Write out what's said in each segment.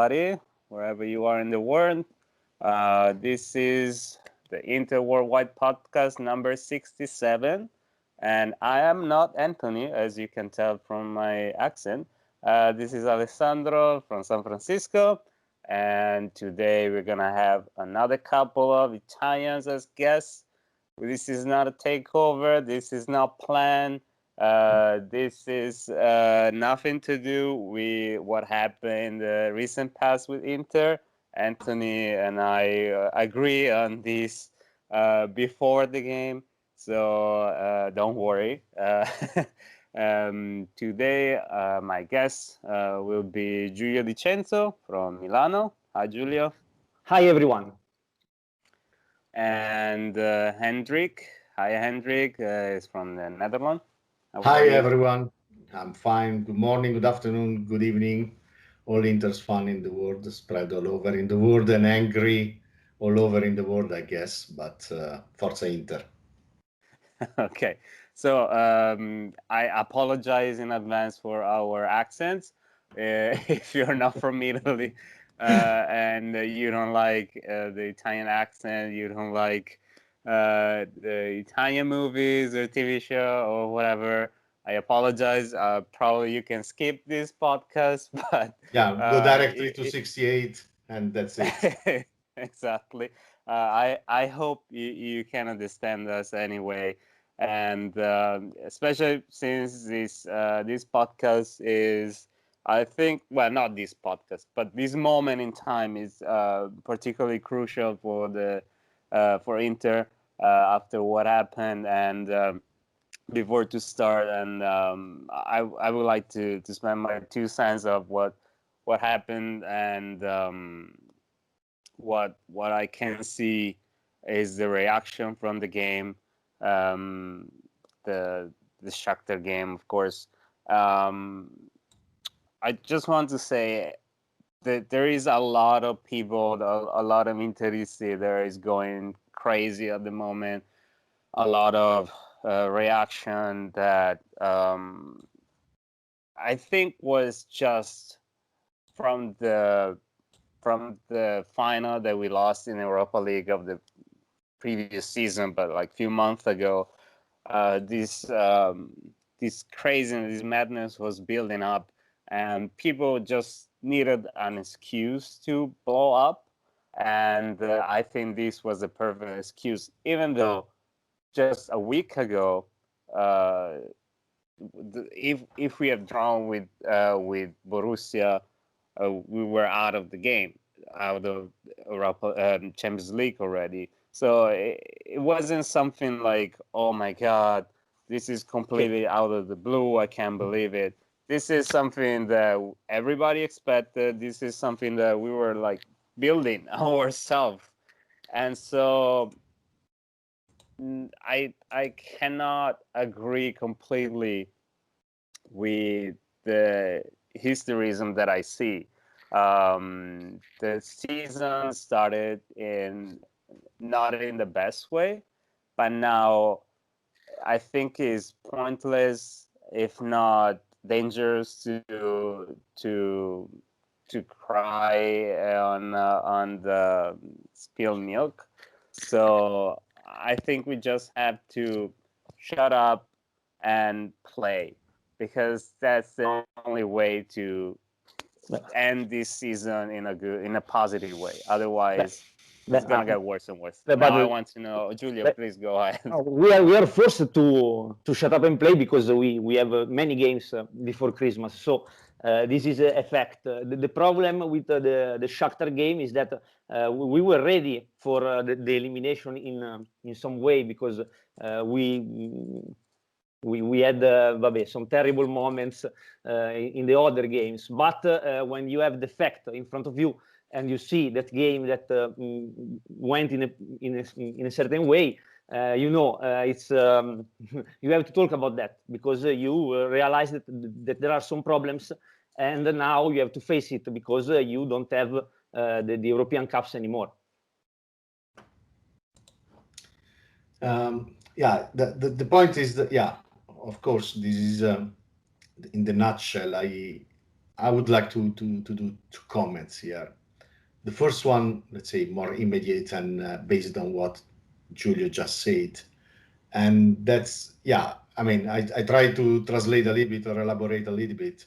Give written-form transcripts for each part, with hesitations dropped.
everybody, wherever you are in the world. This is the Inter Worldwide Podcast number 67. And I am not Anthony, as you can tell from my accent. This is Alessandro from San Francisco. And today we're going to have another couple of Italians as guests. This is not a takeover. This is not planned. This is nothing to do with what happened in the recent past with Inter. Anthony and I agree on this before the game, so don't worry. Today, my guest will be Giulio Di Cienzo from Milano. Hi, Giulio. Hi, everyone. And Hendrick. Hi, Hendrick is from the Netherlands. Hi, everyone. I'm fine. Good morning, good afternoon, good evening. All Inter's fun in the world, spread all over in the world and angry all over in the world, I guess. But Forza Inter. Okay. So I apologize in advance for our accents. If you're not from Italy and you don't like the Italian accent, you don't like the Italian movies or TV show or whatever, I apologize. Probably you can skip this podcast, but go directly to 68 and that's it. Exactly. I hope you can understand us anyway, and especially since this podcast is, I think, well, not this podcast, but this moment in time is particularly crucial for Inter after what happened, and before to start, and I would like to spend my 2 cents of what happened, and what I can see is the reaction from the game, the Shakhtar game, of course. I just want to say that there is a lot of people, a lot of Interisti there is going crazy at the moment. A lot of reaction that I think was just from the final that we lost in Europa League of the previous season, but like a few months ago, this craziness, this madness was building up, and people just needed an excuse to blow up, and I think this was a perfect excuse, even though just a week ago, if we had drawn with Borussia, we were out of the game, out of Europa, Champions League already. So it wasn't something like, oh my God, this is completely out of the blue, I can't believe it. This is something that everybody expected. This is something that we were like building ourselves. And so I cannot agree completely with the hysterism that I see. The season started not in the best way, but now I think is pointless, if not dangerous, to cry on the spilled milk. So I think we just have to shut up and play, because that's the only way to end this season in a positive way. Otherwise, it's gonna get worse and worse. Now I want to know, Giulio, please go ahead. We are forced to shut up and play because we have many games before Christmas. So this is a fact. The problem with the Shakhtar game is that we were ready for the elimination in some way, because we had some terrible moments in the other games. But when you have the fact in front of you and you see that game that went in a certain way, it's you have to talk about that, because you realize that there are some problems, and now you have to face it, because you don't have the European Cups anymore. The point is that, of course, this is in the nutshell. I would like to do 2 comments here. The first one, let's say, more immediate and based on what Giulio just said. And that's, yeah, I mean, I try to translate a little bit or elaborate a little bit.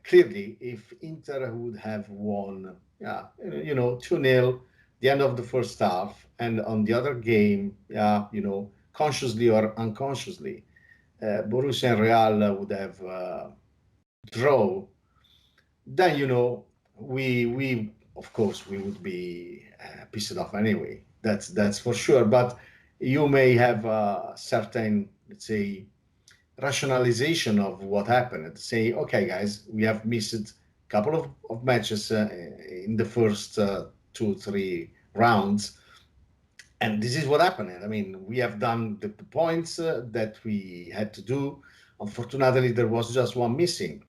Clearly, if Inter would have won, 2-0, the end of the first half, and on the other game, consciously or unconsciously, Borussia and Real would have draw, then we of course we would be pissed off anyway. That's for sure. But you may have a certain, let's say, rationalization of what happened. Say, okay, guys, we have missed a couple of matches in the first 2 or 3 rounds, and this is what happened. I mean, we have done the points that we had to do. Unfortunately, there was just one missing.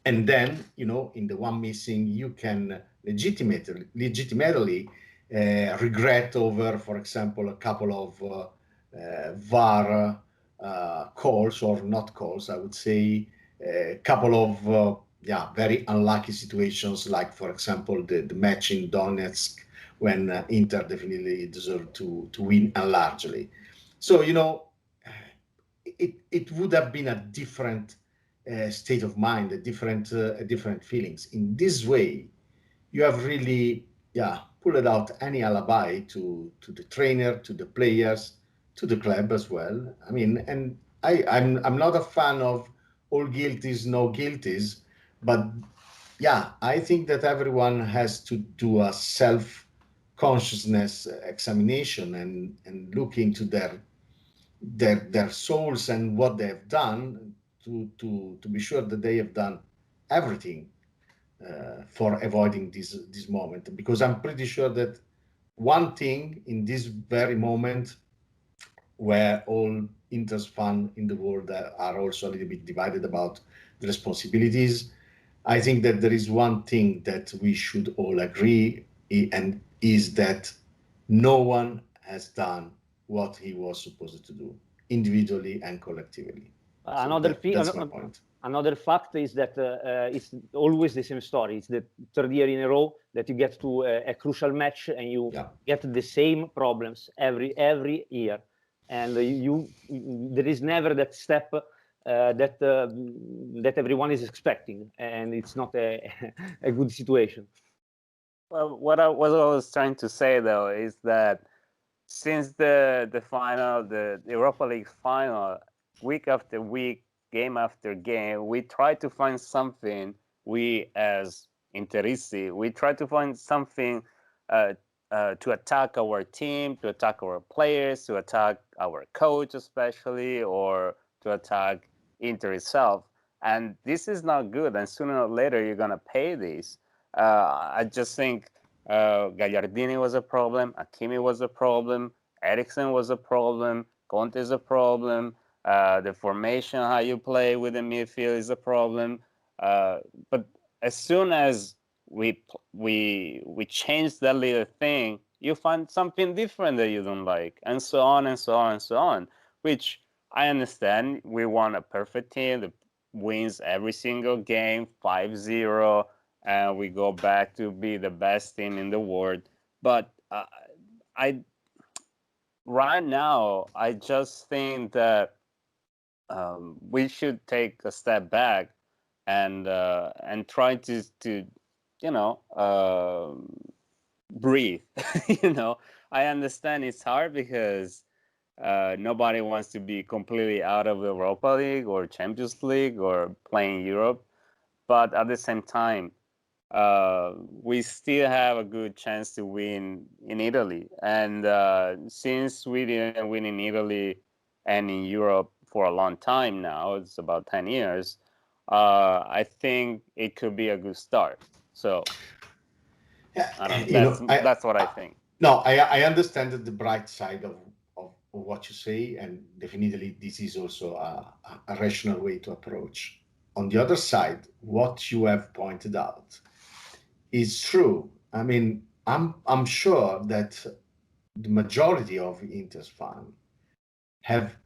And then, in the one missing, you can legitimately regret over, for example, a couple of VAR calls or not calls, I would say, a couple of very unlucky situations, like, for example, the match in Donetsk when Inter definitely deserved to win largely. So, it would have been a different state of mind, a different feelings. In this way, you have really, pulled out any alibi to the trainer, to the players, to the club as well. I mean, and I'm not a fan of all guilties, no guilties, but I think that everyone has to do a self-consciousness examination and look into their souls and what they have done to be sure that they have done everything for avoiding this moment. Because I'm pretty sure that one thing in this very moment, where all Inter's fans in the world are also a little bit divided about the responsibilities, I think that there is one thing that we should all agree, and is that no one has done what he was supposed to do, individually and collectively. That's my point. Another fact is that it's always the same story. It's the third year in a row that you get to a crucial match and you get the same problems every year, and there is never that step that everyone is expecting, and it's not a good situation. Well, what I was trying to say though is that since the final, the Europa League final, week after week, game after game, we try to find something. We as Interisti, we try to find something to attack our team, to attack our players, to attack our coach especially, or to attack Inter itself. And this is not good. And sooner or later, you're gonna pay this. I just think Gagliardini was a problem, Hakimi was a problem, Eriksen was a problem, Conte is a problem, the formation, how you play with the midfield is a problem. But as soon as we change that little thing, you find something different that you don't like, and so on and so on and so on. Which I understand. We want a perfect team that wins every single game 5-0, and we go back to be the best team in the world. But right now, I just think that we should take a step back and try to breathe. I understand it's hard because nobody wants to be completely out of Europa League or Champions League or playing Europe, but at the same time, we still have a good chance to win in Italy. And since we didn't win in Italy and in Europe for a long time now, it's about 10 years, I think it could be a good start. So I don't know, that's what I think. No, I understand the bright side of what you say, and definitely this is also a rational way to approach. On the other side, what you have pointed out is true. I mean, I'm sure that the majority of Inter's fans have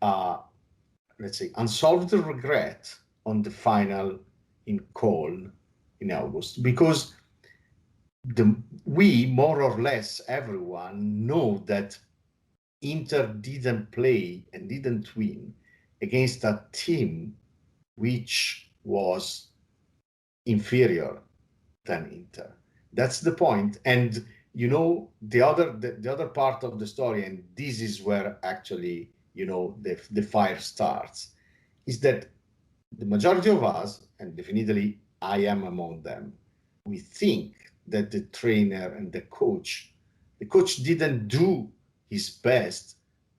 let's say unsolved regret on the final in Cologne in August, because we, more or less everyone, know that Inter didn't play and didn't win against a team which was inferior than Inter. That's the point. And you know, the other part of the story, and this is where actually, you know, the fire starts, is that the majority of us, and definitely I am among them, we think that the trainer and the coach didn't do his best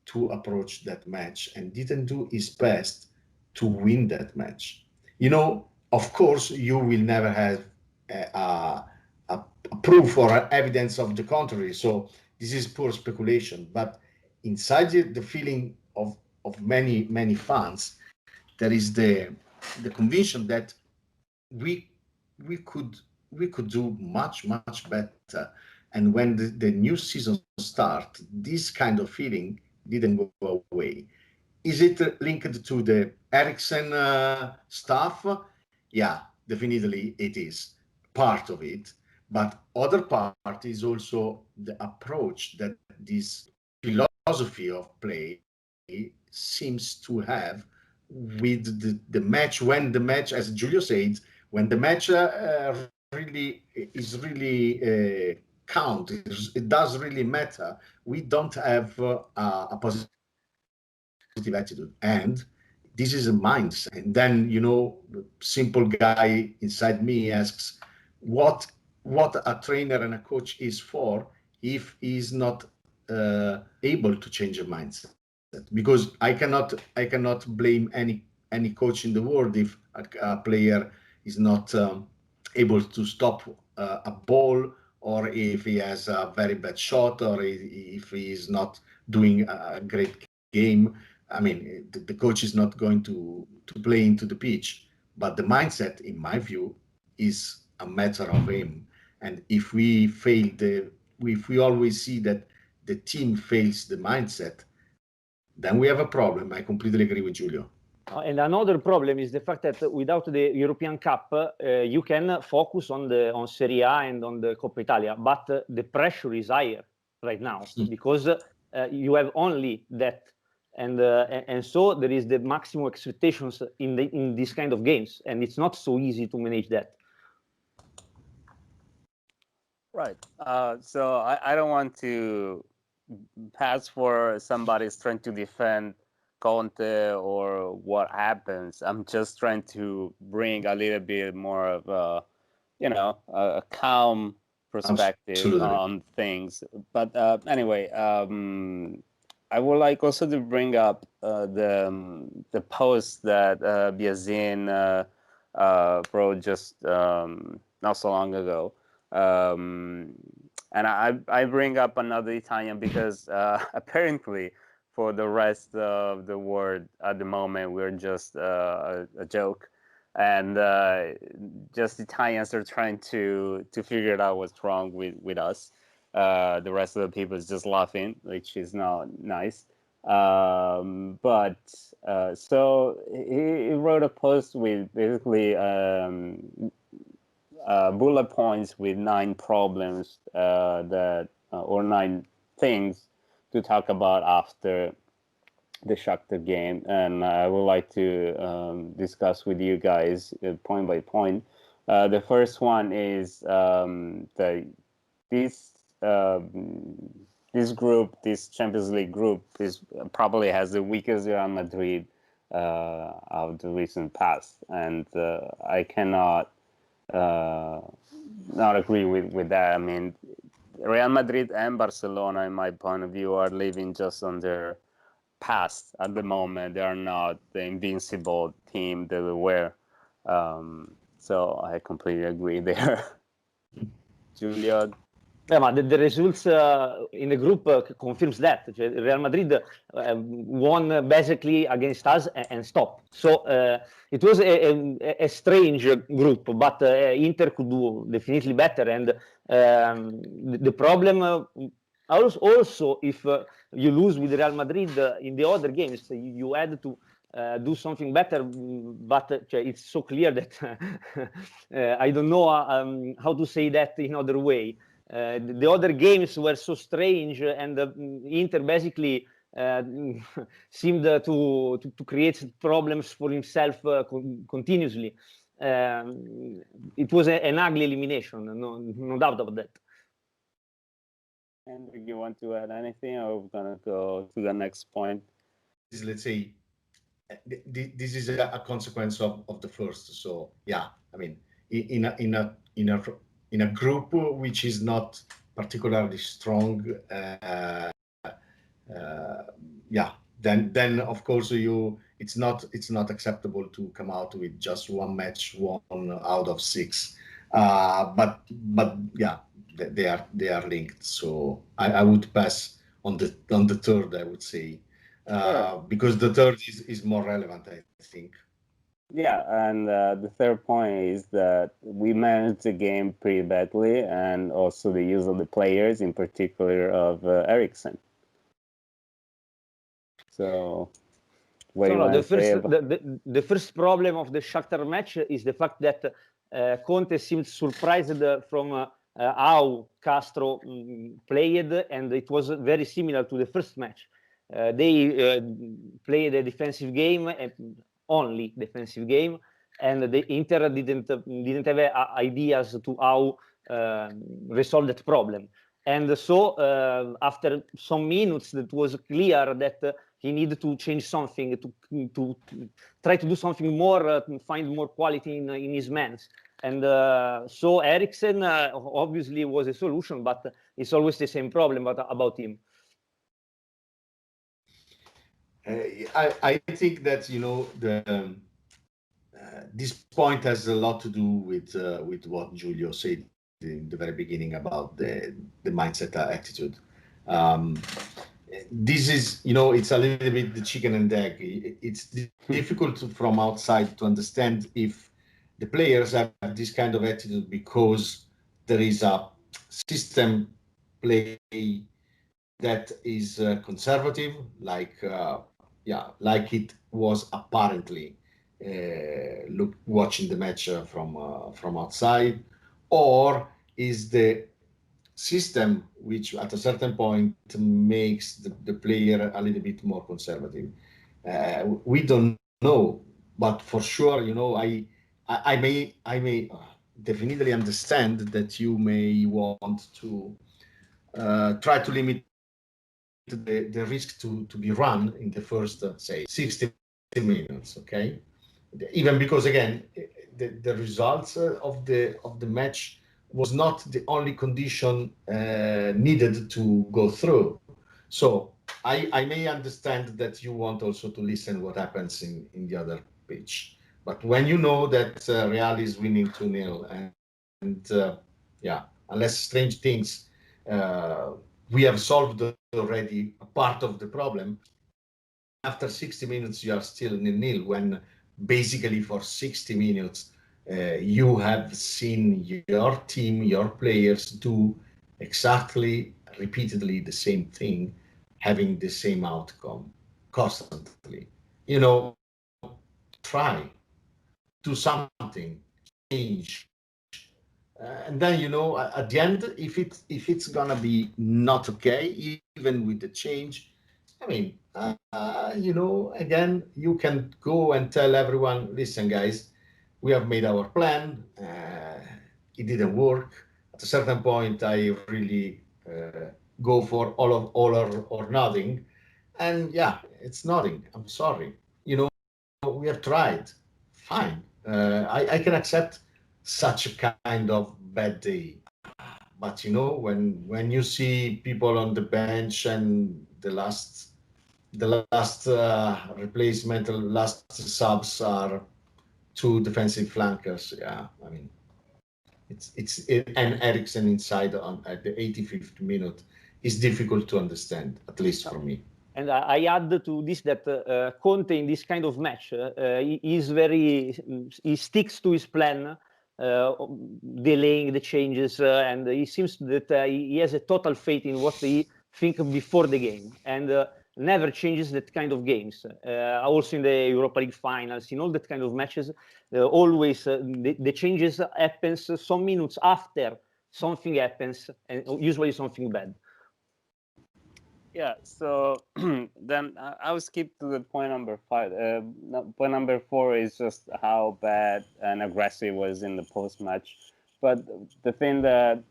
to approach that match and didn't do his best to win that match. You know, of course, you will never have a proof or evidence of the contrary. So this is pure speculation. But inside the feeling of many fans, there is the conviction that we could do much better. And when the new season start, this kind of feeling didn't go away. Is it linked to the Ericsson stuff? Yeah, definitely it is part of it. But other part is also the approach that this philosophy of play seems to have with the match. When the match, as Giulio said, when the match really count, it does really matter. We don't have a positive attitude, and this is a mindset. And then, you know, the simple guy inside me asks what a trainer and a coach is for if he's not able to change a mindset. Because I cannot blame any coach in the world if a player is not able to stop a ball, or if he has a very bad shot, or if he is not doing a great game. I mean, the coach is not going to play into the pitch, but the mindset, in my view, is a matter of him. And if we fail if we always see that the team fails the mindset, then we have a problem. I completely agree with Giulio. And another problem is the fact that without the European Cup, you can focus on Serie A and on the Coppa Italia, but the pressure is higher right now because you have only that, and so there is the maximum expectations in these kind of games, and it's not so easy to manage that. Right. So I don't want to pass for somebody's trying to defend Conte or what happens. I'm just trying to bring a little bit more of a, you know, a calm perspective Absolutely. on things. But anyway, I would like also to bring up the post that Biazin wrote just not so long ago. And I bring up another Italian because apparently for the rest of the world at the moment we're just a joke, and just Italians are trying to figure out what's wrong with us. The rest of the people is just laughing, which is not nice. But so he wrote a post with basically bullet points with 9 problems or 9 things to talk about after the Shakhtar game, and I would like to discuss with you guys point by point. The first one is this group, this Champions League group, is probably has the weakest Real Madrid of the recent past, and I cannot not agree with that. I mean, Real Madrid and Barcelona, in my point of view, are living just on their past at the moment. They are not the invincible team that they were. So I completely agree there. Giulio? Yeah, but the results in the group confirms that. Real Madrid won basically against us and stopped. So it was a strange group, but Inter could do definitely better. And the problem also if you lose with Real Madrid in the other games, you had to do something better, but it's so clear that I don't know how to say that in other way. The other games were so strange, and Inter basically seemed to create problems for himself continuously. It was an ugly elimination, no doubt about that. Hendrick, you want to add anything, or we're gonna go to the next point? Let's say this is a consequence of the first. So yeah, I mean, in a group which is not particularly strong, yeah, then of course it's not acceptable to come out with just one match, 1 out of 6. But yeah, they are linked. So I would pass on the third, I would say, Sure. because the third is more relevant, I think. Yeah, and the third point is that we managed the game pretty badly, and also the use of the players, in particular of Eriksen. So, what do you want to say about the first problem of the Shakhtar match is the fact that Conte seemed surprised from how Castro played, and it was very similar to the first match. They played a defensive game, only defensive game, and the Inter didn't have ideas to how resolve that problem. And so after some minutes, it was clear that he needed to change something, to try to do something more, find more quality in his men. And so Eriksen obviously was a solution, but it's always the same problem about him. I think that this point has a lot to do with what Giulio said in the very beginning about the mindset attitude. This is, it's a little bit the chicken and egg. It's difficult from outside to understand if the players have this kind of attitude because there is a system play that is conservative, like it was apparently watching the match from outside, or is the system which at a certain point makes the player a little bit more conservative. We don't know, but for sure, I may definitely understand that you may want to try to limit the risk to be run in the first, say, 60 minutes, okay? Even because, again, the results of the match was not the only condition needed to go through. So I may understand that you want also to listen what happens in the other pitch. But when you know that Real is winning 2-0 and unless strange things, we have solved already a part of the problem. After 60 minutes, you are still 0-0 when basically for 60 minutes, you have seen your team, your players do exactly, repeatedly the same thing, having the same outcome constantly. Try, do something, change. And then, at the end, if it's gonna be not okay, even with the change, I mean, again, you can go and tell everyone, listen, guys, we have made our plan. It didn't work. At a certain point, I really go for all or nothing. And yeah, it's nothing. I'm sorry. We have tried. Fine. I can accept such a kind of bad day. But when you see people on the bench and the last replacement, the last subs are 2 defensive flankers. Yeah, I mean, and Eriksen inside at the 85th minute is difficult to understand, at least for me. And I add to this that Conte in this kind of match, he sticks to his plan, delaying the changes, and he seems that he has a total faith in what he think before the game. And never changes that kind of games. Also in the Europa League finals, in all that kind of matches, always the changes happens some minutes after something happens, and usually something bad. Yeah, so then I will skip to the point number 5. Point number 4 is just how bad and aggressive was in the post-match. But the thing that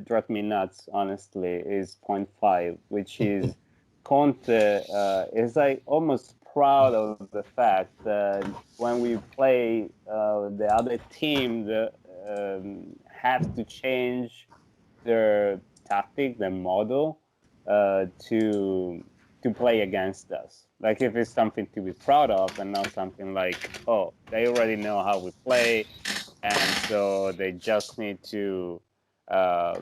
drove me nuts, honestly, is point 5, which is Conte is like almost proud of the fact that when we play the other team, have to change their tactic, their model, to play against us. Like if it's something to be proud of, and not something like, oh, they already know how we play, and so they just need to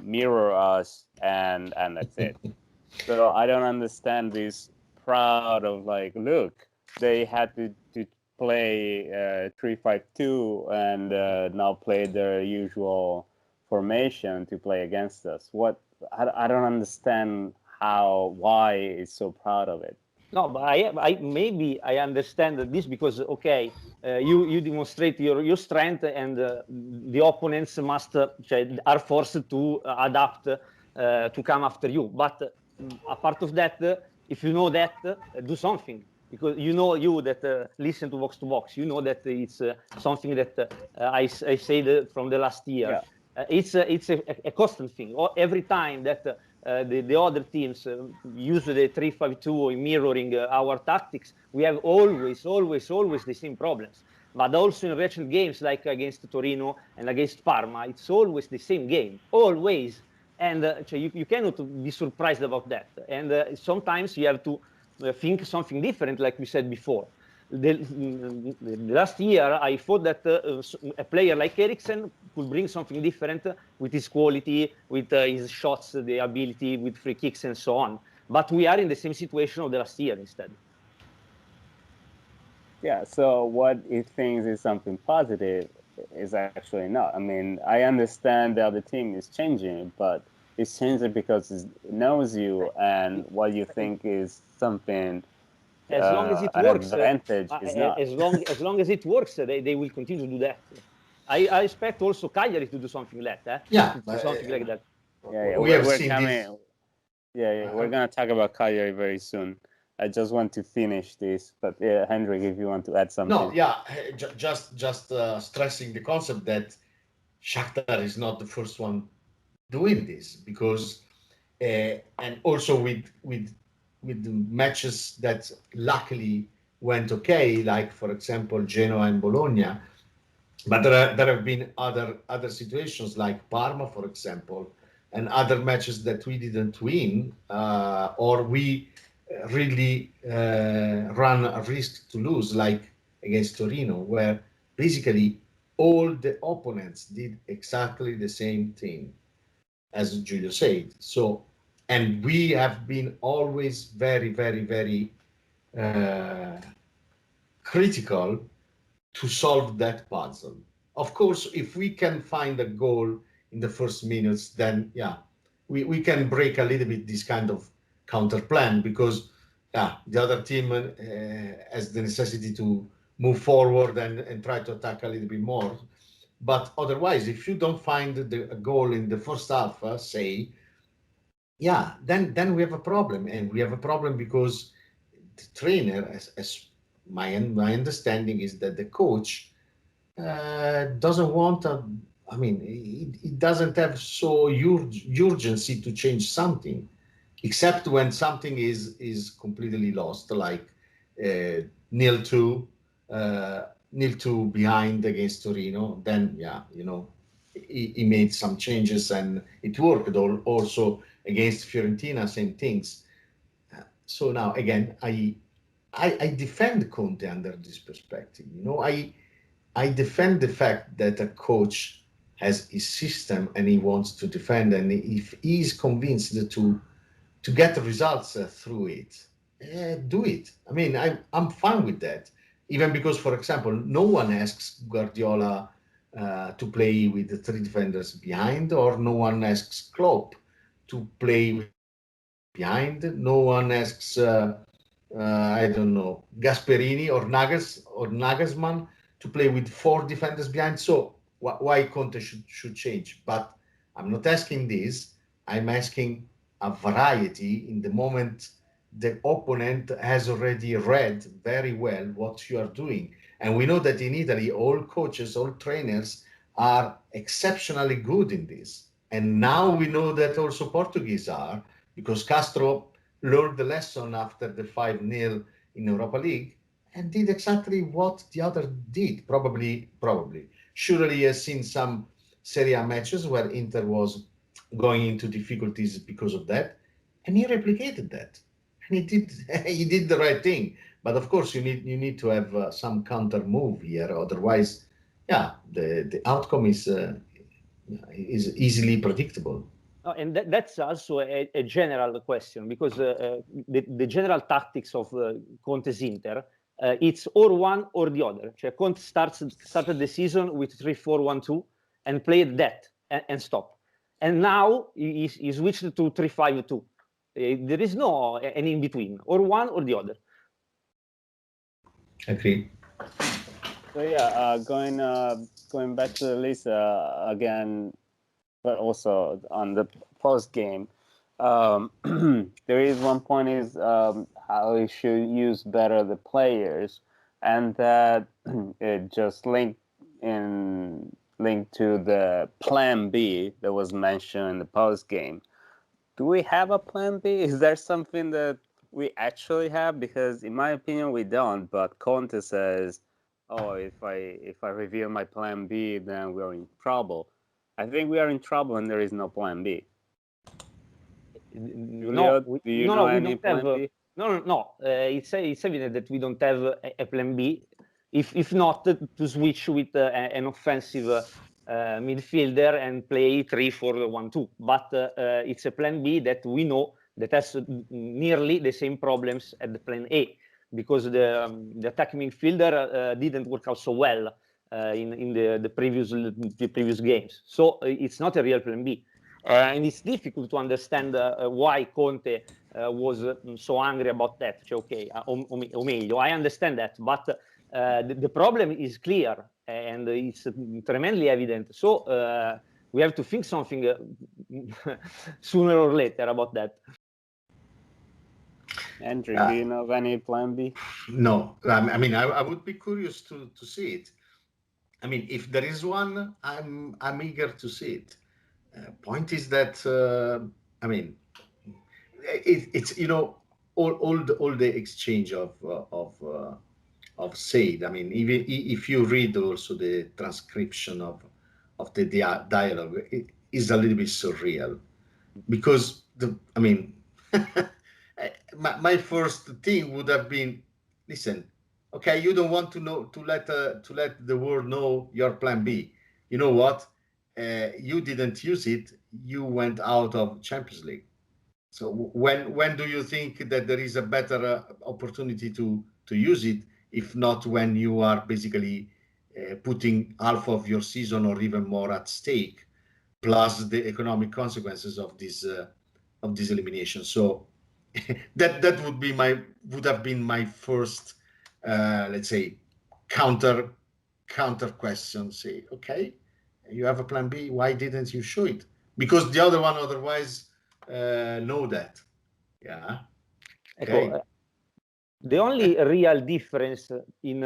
mirror us, and that's it. So I don't understand this proud of like, look, they had to play 3-5-2 and now play their usual formation to play against us. What I don't understand why it's so proud of it. No, but I maybe I understand this because okay, you demonstrate your strength, and the opponents are forced to adapt to come after you. But apart of that, if you know that, do something, because you that listen to vox2box, you know that it's something that I said from the last year. Yeah. It's a constant thing. Every time that the other teams use the 3-5-2 in mirroring our tactics, we have always the same problems. But also in recent games like against Torino and against Parma, it's always the same game, always. And you cannot be surprised about that. And sometimes you have to think something different, like we said before. The last year, I thought that a player like Eriksen could bring something different with his quality, with his shots, the ability, with free kicks and so on. But we are in the same situation of the last year instead. Yeah, so what he thinks is something positive is actually not. I mean, I understand the other team is changing, but it's changing because it knows you, and what you think is something as long as it works, as long as it works, they will continue to do that. I expect also Cagliari to do something like that. Something like that. Yeah, we're coming. Yeah, we're gonna talk about Cagliari very soon. I just want to finish this, but Hendrick, if you want to add something. No, yeah, just stressing the concept that Shakhtar is not the first one doing this, because and also with the matches that luckily went okay, like for example Genoa and Bologna, but there have been other situations like Parma, for example, and other matches that we didn't win, or we really run a risk to lose, like against Torino, where basically all the opponents did exactly the same thing, as Giulio said. So, and we have been always very critical to solve that puzzle. Of course, if we can find a goal in the first minutes, then yeah, we can break a little bit this kind of counter plan, because yeah, the other team has the necessity to move forward and try to attack a little bit more. But otherwise, if you don't find a goal in the first half, say, yeah, then we have a problem, and we have a problem because the trainer, as my understanding is that the coach doesn't want I mean, it doesn't have so urgency to change something, except when something is completely lost, like 0-2 behind against Torino. Then yeah, he made some changes and it worked. Also against Fiorentina, same things. So now again, I defend Conte under this perspective. I defend the fact that a coach has his system and he wants to defend, and if he's convinced to get the results through it, do it. I mean, I'm fine with that. Even because, for example, no one asks Guardiola to play with the 3 defenders behind, or no one asks Klopp to play behind. No one asks I don't know, Gasperini or Nagelsmann to play with 4 defenders behind. So why Conte should change? But I'm not asking this. I'm asking a variety in the moment the opponent has already read very well what you are doing. And we know that in Italy, all coaches, all trainers are exceptionally good in this. And now we know that also Portuguese are, because Castro learned the lesson after the 5-0 in Europa League and did exactly what the other did. Probably. Surely he has seen some Serie A matches where Inter was going into difficulties because of that, and he replicated that. And he did he did the right thing. But of course, you need to have some counter move here. Otherwise, yeah, the outcome is easily predictable. And that's also a general question, because the general tactics of Conte's Inter, it's or one or the other. Conte started the season with 3-4-1-2 and played that and stopped. And now he switched to 3-5-2. There is no any in between, or one or the other. Agree. So yeah, going back to the list again, but also on the post game, there is one point is how you should use better the players, and that it just linked to the plan B that was mentioned in the post game. Do we have a plan B? Is there something that we actually have? Because in my opinion, we don't. But Conte says, "Oh, if I reveal my plan B, then we're in trouble." I think we are in trouble, and there is no plan B. Giulio, do you know any plan B? No. It's evident that we don't have a plan B. If not, to switch with an offensive midfielder and play 3-4-1-2. But it's a plan B that we know that has nearly the same problems as the plan A, because the attacking midfielder didn't work out so well in the previous games. So it's not a real plan B. And it's difficult to understand why Conte was so angry about that. Okay, o meglio, I understand that, but the problem is clear and it's tremendously evident. So we have to think something sooner or later about that. Hendrick, do you know of any plan B? No, I mean, I would be curious to see it. I mean, if there is one, I'm eager to see it. Point is that I mean, it's all the exchange of said. I mean, even if you read also the transcription of the dialogue, it is a little bit surreal, because I mean, my first thing would have been, listen, okay, you don't want to let the world know your plan B. You know what? You didn't use it. You went out of Champions League. So when do you think that there is a better opportunity to use it, if not when you are basically putting half of your season or even more at stake, plus the economic consequences of this elimination? So that would have been my first, let's say, counter question. Say, okay, you have a plan B. Why didn't you show it? Because the other one otherwise know that. Yeah. Okay. The only real difference in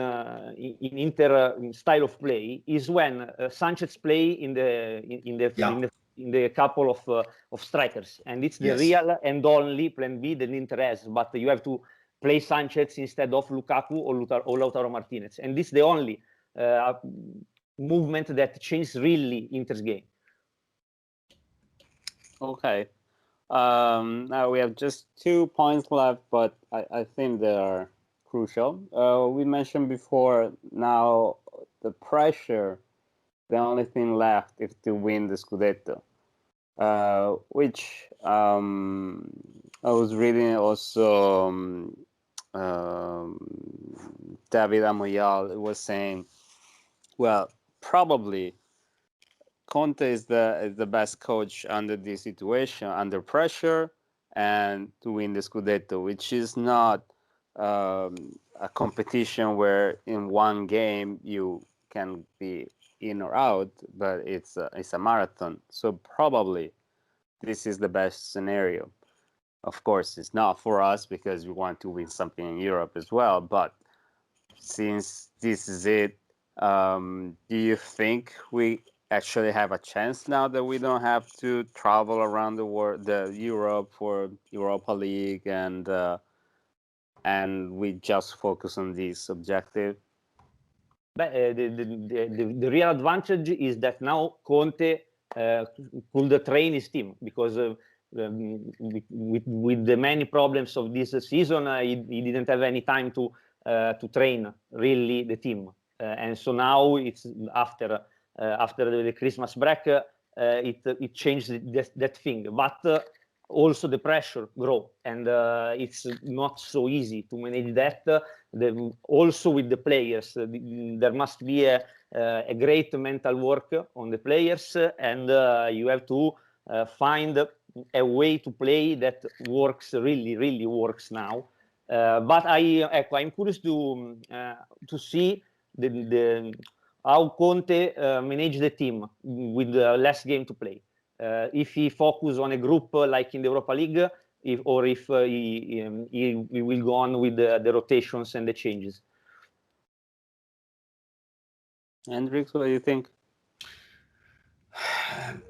Inter style of play is when Sanchez play in the couple of strikers, and it's the real and only plan B that Inter has. But you have to play Sanchez instead of Lukaku or Lautaro Martinez, and this is the only movement that changed really Inter's game. Okay. Now we have just 2 points left, but I think they are crucial. We mentioned before, now the pressure, the only thing left is to win the Scudetto, which I was reading also David Amoyal was saying, well, probably Conte is the best coach under this situation, under pressure, and to win the Scudetto, which is not a competition where in one game you can be in or out, but it's a marathon. So probably this is the best scenario. Of course, it's not for us because we want to win something in Europe as well. But since this is it, do you think we actually have a chance now that we don't have to travel around the world, Europe for Europa League, and we just focus on this objective? But the real advantage is that now Conte could train his team, because with the many problems of this season, he didn't have any time to train really the team, and so now it's after the Christmas break, it changed that thing. But also the pressure grow, and it's not so easy to manage that. Also with the players, there must be a great mental work on the players, and you have to find a way to play that works, really works now. But I'm curious to see how Conte manage the team with less game to play. If he focus on a group like in the Europa League, if he will go on with the rotations and the changes. Hendrick, what do you think?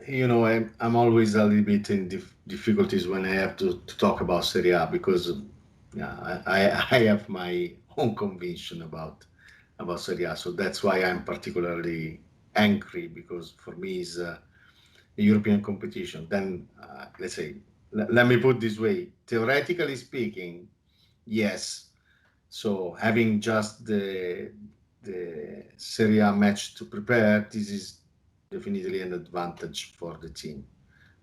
I'm always a little bit in difficulties when I have to talk about Serie A, because I have my own conviction about Serie A. So that's why I'm particularly angry, because for me it's a European competition. Then let's say, let me put this way, theoretically speaking, yes. So having just the Serie A match to prepare, this is definitely an advantage for the team.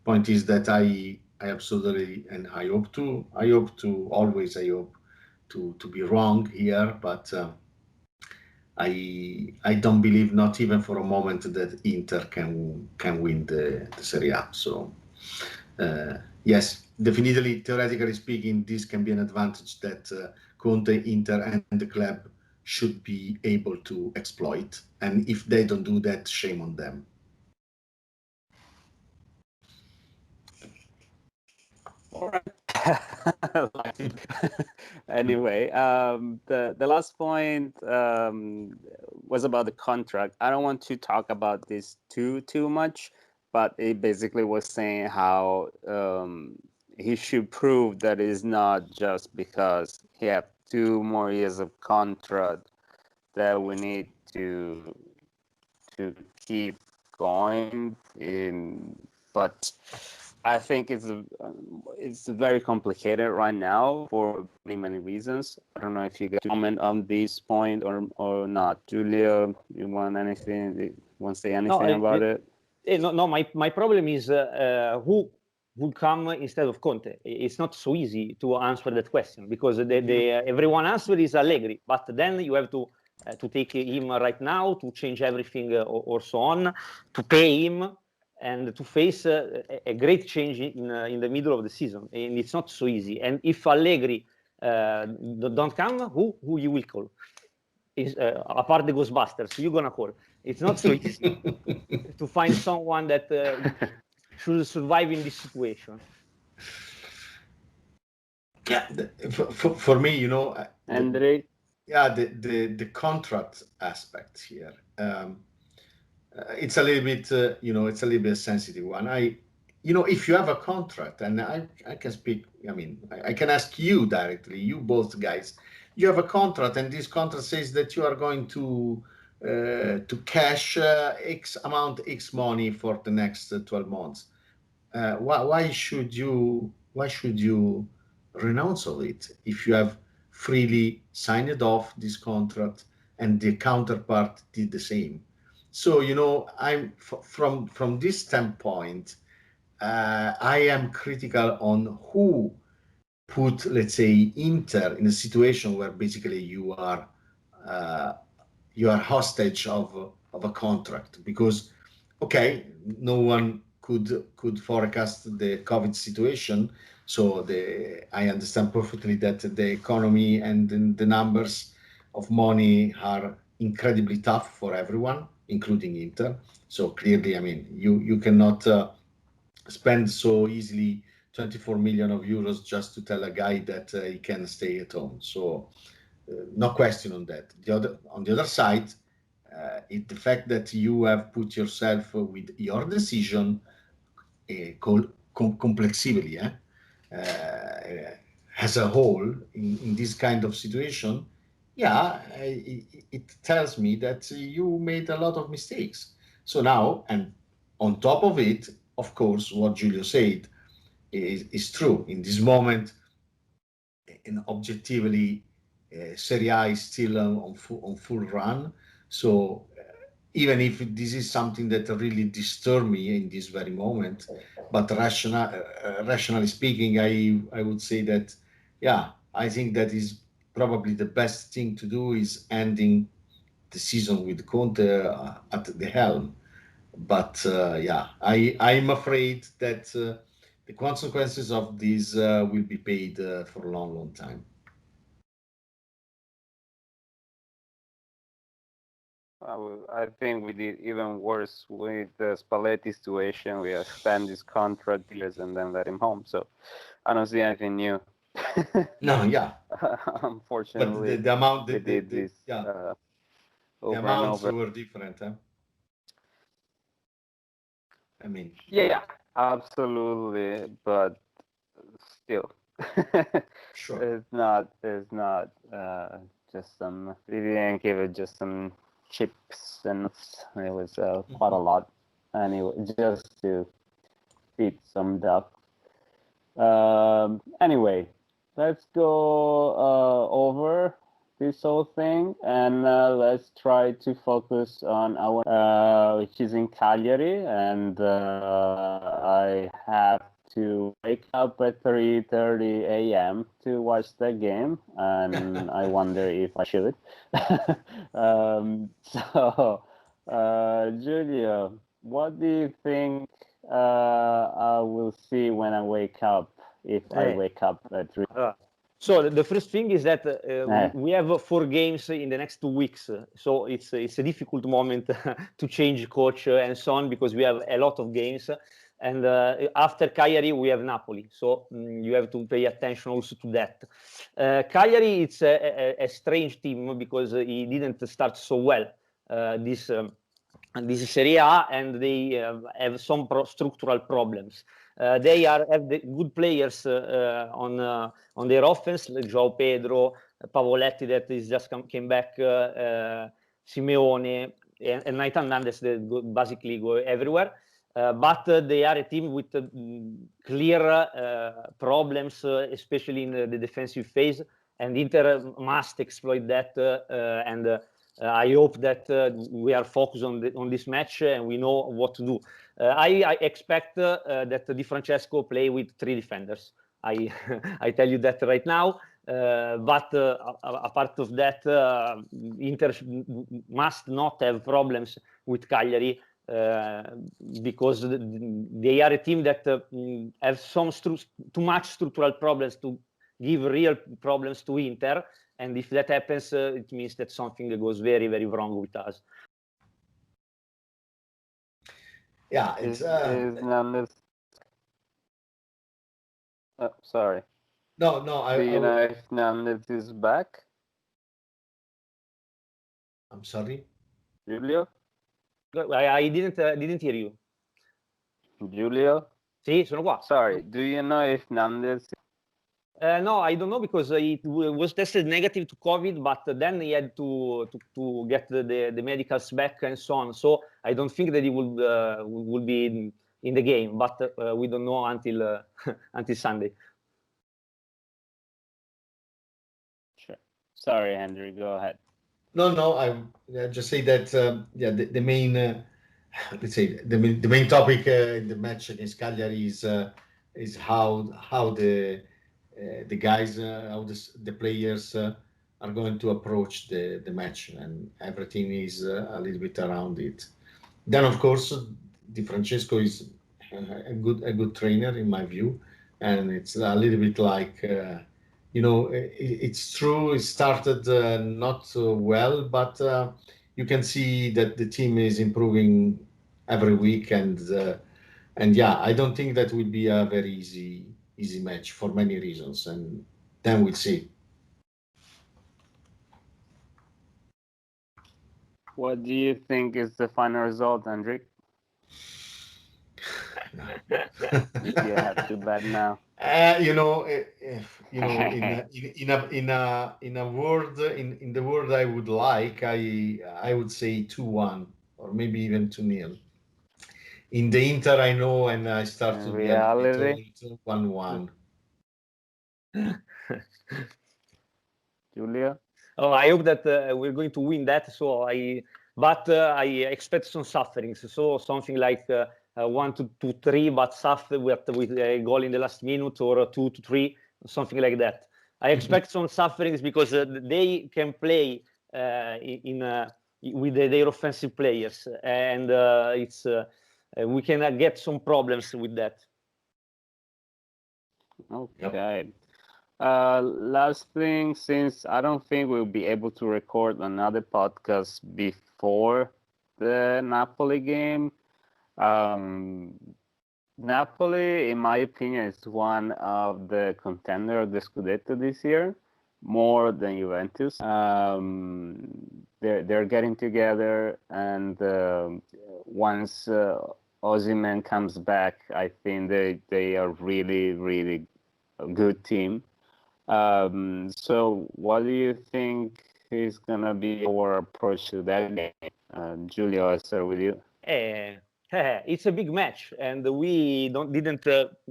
Point is that I absolutely, and I hope to be wrong here, but I don't believe, not even for a moment, that Inter can win the Serie A. So yes, definitely, theoretically speaking, this can be an advantage that Conte, Inter, and the club should be able to exploit. And if they don't do that, shame on them. All right. Anyway, the last point was about the contract. I don't want to talk about this too much, but it basically was saying how he should prove that it's not just because he have 2 more years of contract that we need to keep going in. But I think it's very complicated right now for many reasons. I don't know if you guys comment on this point or not. Giulio, you want anything? You want to say anything about it? No. My problem is who would come instead of Conte. It's not so easy to answer that question, because everyone answer is Allegri, but then you have to take him right now, to change everything or so on, to pay him, and to face a great change in the middle of the season. And it's not so easy. And if Allegri don't come, who you will call? Apart the Ghostbusters, you're gonna call. It's not so easy to find someone that should survive in this situation. Yeah, for me, Hendrick? the contract aspect here. It's a little bit, it's a little bit a sensitive one. If you have a contract, and I can speak, I can ask you directly, you both guys, you have a contract, and this contract says that you are going to cash X money for the next 12 months. Why should you renounce of it if you have freely signed off this contract and the counterpart did the same? So, I'm from this standpoint, I am critical on who put, let's say, Inter in a situation where basically you are hostage of a contract, because, okay, no one could forecast the COVID situation. So I understand perfectly that the economy and the numbers of money are incredibly tough for everyone, including Inter. So clearly, I mean, you cannot spend so easily 24 million of euros just to tell a guy that he can stay at home. So no question on that. On the other side, the fact that you have put yourself with your decision complexively as a whole in this kind of situation, it tells me that you made a lot of mistakes. So now, and on top of it, of course, what Giulio said is true. In this moment, and objectively, Serie A is still on full run. So even if this is something that really disturbs me in this very moment, but rationally speaking, I would say that, I think that is probably the best thing to do is ending the season with Conte at the helm. But I'm afraid that the consequences of this will be paid for a long, long time. I think we did even worse with the Spalletti situation. We extend his contract years and then let him home. So I don't see anything new. No, yeah. Unfortunately, but the amount we did this the over amounts and over. were different, huh? I mean, Yeah, absolutely, but still, sure. It's not just some. We didn't give it just some chips, and it was quite a lot. Anyway, just to feed some duck. Anyway, let's go over this whole thing, and let's try to focus on our which is in Cagliari, and I have to wake up at 3:30 a.m. to watch the game, and I wonder if I should. So, Giulio, what do you think I will see when I wake up, if I wake up at 3? So the first thing is that we have 4 games in the next 2 weeks. So it's a difficult moment to change coach and so on, because we have a lot of games. And after Cagliari, we have Napoli. So you have to pay attention also to that. Cagliari, it's a strange team because he didn't start so well this Serie A, and they have some structural problems. They have the good players on their offense, like João Pedro, Pavoletti that is just came back, Simeone, and Nathan Hernandez that basically go everywhere. But they are a team with clear problems, especially in the defensive phase, and Inter must exploit that. And I hope that we are focused on this match and we know what to do. I expect that Di Francesco play with 3 defenders. I tell you that right now. But apart of that, Inter must not have problems with Cagliari because they are a team that have too much structural problems to give real problems to Inter. And if that happens, it means that something goes very, very wrong with us. Yeah, it's sorry. No. Do you know if Hernandez is back? I'm sorry, Giulio. I didn't hear you. Giulio. Sì, sono qua. Sorry. Do you know if Hernandez? No, I don't know, because it was tested negative to COVID, but then he had to get the medicals back and so on. So I don't think that he will be in the game, but we don't know until until Sunday. Sure. Sorry, Hendrick, go ahead. No. I just say that the main let's say the main topic in the match against Cagliari is how the guys, how the players are going to approach the match, and everything is a little bit around it. Then, of course, Di Francesco is a good trainer in my view, and it's a little bit like it's true. It started not so well, but you can see that the team is improving every week, and yeah, I don't think that will be a very easy match for many reasons, and then we'll see. What do you think is the final result, Hendrick? You have to bet now. In the word I would like, I would say 2-1 or maybe even 2-0. In the Inter, I know, and I start In to be a reality, bit 1-1. Julia? Oh, I hope that we're going to win that. But I expect some sufferings. So something like 1-3, but suffer with a goal in the last minute, or 2-3, something like that. I expect some sufferings because they can play with their offensive players, and we can get some problems with that. Okay. Last thing, since I don't think we'll be able to record another podcast before the Napoli game. Napoli, in my opinion, is one of the contenders of the Scudetto this year, more than Juventus. They're getting together, and once Osimhen comes back, I think they are really, really a good team. So what do you think is gonna be our approach to that game? Giulio, I'll start with you. It's a big match, and we didn't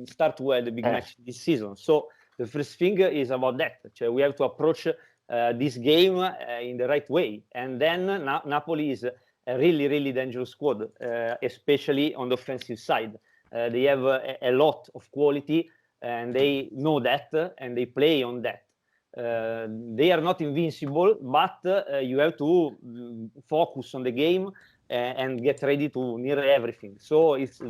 start well the big match this season. So the first thing is about that. We have to approach this game in the right way, and then Napoli is a really, really dangerous squad, especially on the offensive side. They have a lot of quality, and they know that, and they play on that. They are not invincible, but you have to focus on the game and get ready to near everything. So it's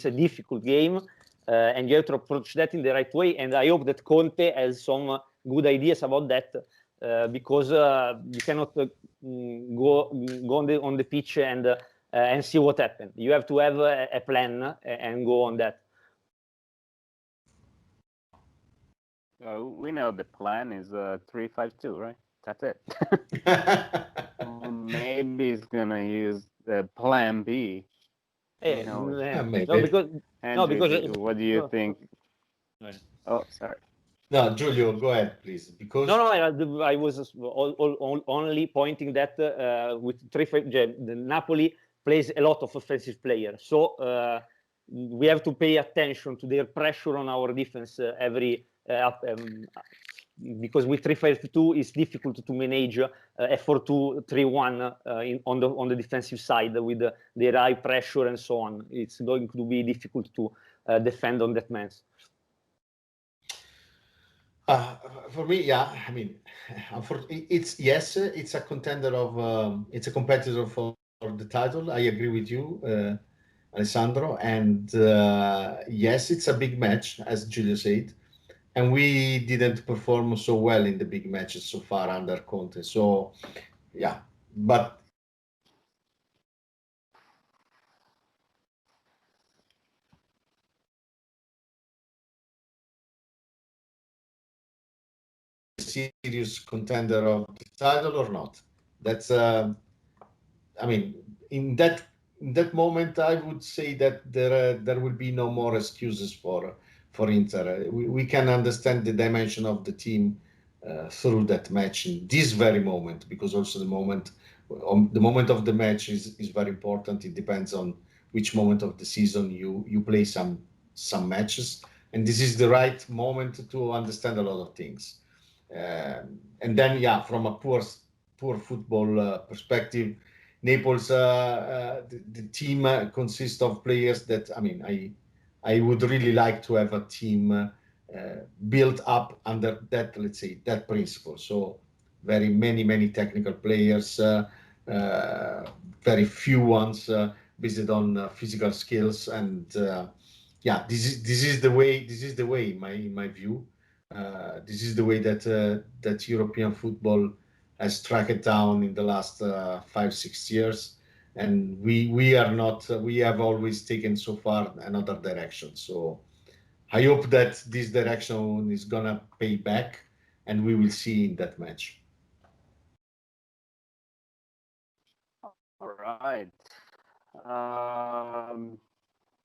a difficult game, and you have to approach that in the right way. And I hope that Conte has some good ideas about that, because you cannot go on the pitch and see what happens. You have to have a plan and go on that. We know the plan is 3-5-2, right? That's it. Maybe he's gonna use the plan B. Because what do you think? Oh, sorry. No, Giulio, go ahead, please. Because I was only pointing that with the Napoli plays a lot of offensive players, so we have to pay attention to their pressure on our defense because with 3-5-2 it's difficult to manage a 4-2-3-1 on the defensive side with their high pressure and so on. It's going to be difficult to defend on that man's. For me, yeah, I mean, it's a contender of it's a competitor for the title. I agree with you, Alessandro, and yes, it's a big match, as Giulio said, and we didn't perform so well in the big matches so far under Conte. So, yeah, but serious contender of the title or not? That's I mean, in that moment, I would say that there will be no more excuses for Inter. We can understand the dimension of the team through that match in this very moment, because also the moment of the match is very important. It depends on which moment of the season you play some matches, and this is the right moment to understand a lot of things. And then, yeah, from a poor football perspective, Naples, the team consists of players that, I mean, I would really like to have a team built up under that, let's say, that principle. So many technical players, very few ones, based on physical skills, and yeah, this is the way. This is the way, in my view. This is the way that European football has tracked down in the last 5-6 years, and we are not. We have always taken so far another direction. So I hope that this direction is gonna pay back, and we will see in that match. All right.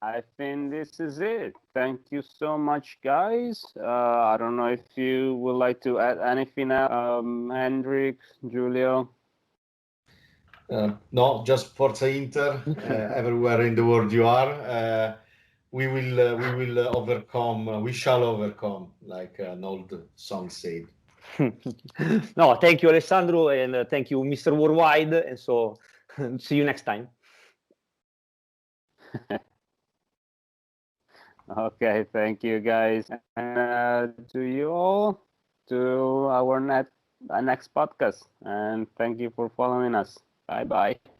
I think this is it. Thank you so much, guys. I don't know if you would like to add anything else, Hendrick, Giulio. No, just Forza Inter. Everywhere in the world you are, we will overcome. We shall overcome, like an old song said. No, thank you, Alessandro, and thank you, Mr. Worldwide. And so, see you next time. Okay, thank you, guys, and to you all, to our next podcast, and thank you for following us. Bye bye.